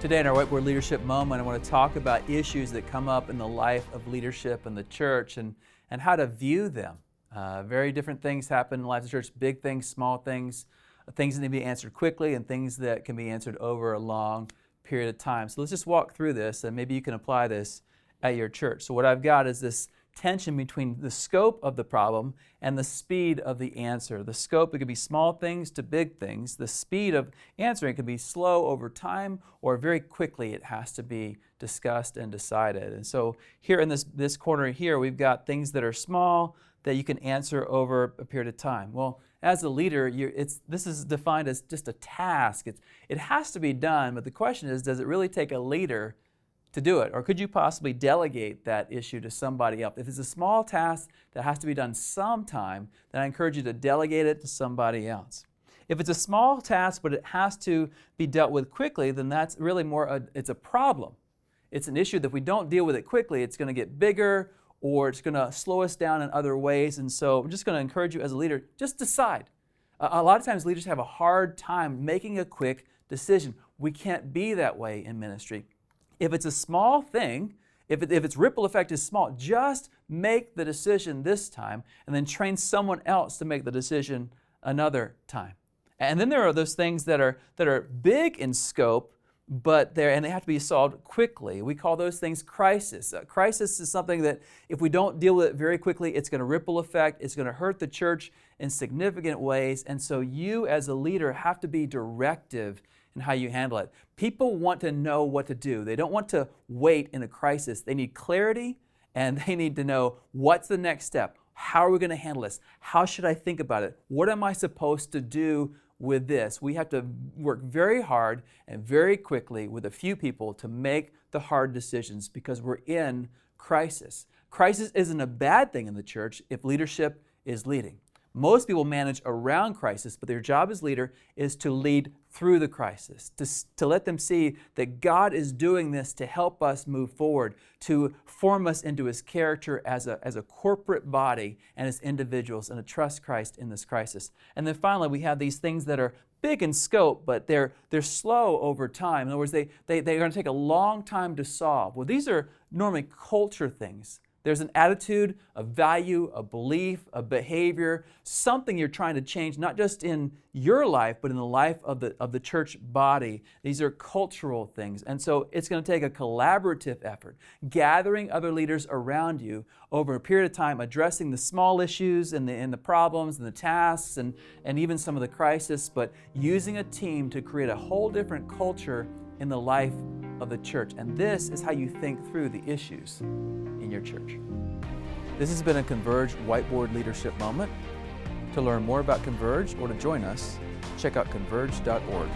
Today in our whiteboard leadership moment, I want to talk about issues that come up in the life of leadership in the church and how to view them. Very different things happen in the life of the church, big things, small things, things that need to be answered quickly and things that can be answered over a long period of time. So let's just walk through this and maybe you can apply this at your church. So what I've got is this tension between the scope of the problem and the speed of the answer. The scope, it could be small things to big things. The speed of answering could be slow over time or very quickly it has to be discussed and decided. And so here in this corner here, we've got things that are small that you can answer over a period of time. Well, as a leader, this is defined as just a task. It has to be done, but the question is, does it really take a leader to do it? Or could you possibly delegate that issue to somebody else? If it's a small task that has to be done sometime, then I encourage you to delegate it to somebody else. If it's a small task but it has to be dealt with quickly, then that's really it's a problem. It's an issue that if we don't deal with it quickly, it's going to get bigger or it's going to slow us down in other ways. And so I'm just going to encourage you as a leader, just decide. A lot of times leaders have a hard time making a quick decision. We can't be that way in ministry. If it's a small thing, if its ripple effect is small, just make the decision this time and then train someone else to make the decision another time. And then there are those things that are big in scope, but they have to be solved quickly. We call those things crisis. Crisis is something that if we don't deal with it very quickly, it's going to ripple effect, it's going to hurt the church in significant ways. And so you as a leader have to be directive in how you handle it. People want to know what to do. They don't want to wait in a crisis. They need clarity and they need to know what's the next step. How are we going to handle this? How should I think about it? What am I supposed to do with this? We have to work very hard and very quickly with a few people to make the hard decisions because we're in crisis. Crisis isn't a bad thing in the church if leadership is leading. Most people manage around crisis, but their job as leader is to lead through the crisis, to let them see that God is doing this to help us move forward, to form us into His character as a corporate body and as individuals, and to trust Christ in this crisis. And then finally, we have these things that are big in scope, but they're slow over time. In other words, they're going to take a long time to solve. Well, these are normally culture things. There's an attitude, a value, a belief, a behavior, something you're trying to change, not just in your life, but in the life of the church body. These are cultural things. And so it's going to take a collaborative effort, gathering other leaders around you over a period of time, addressing the small issues and the problems and the tasks and even some of the crisis, but using a team to create a whole different culture in the life of the church. And this is how you think through the issues in your church. This has been a Converge Whiteboard Leadership Moment. To learn more about Converge or to join us, check out converge.org.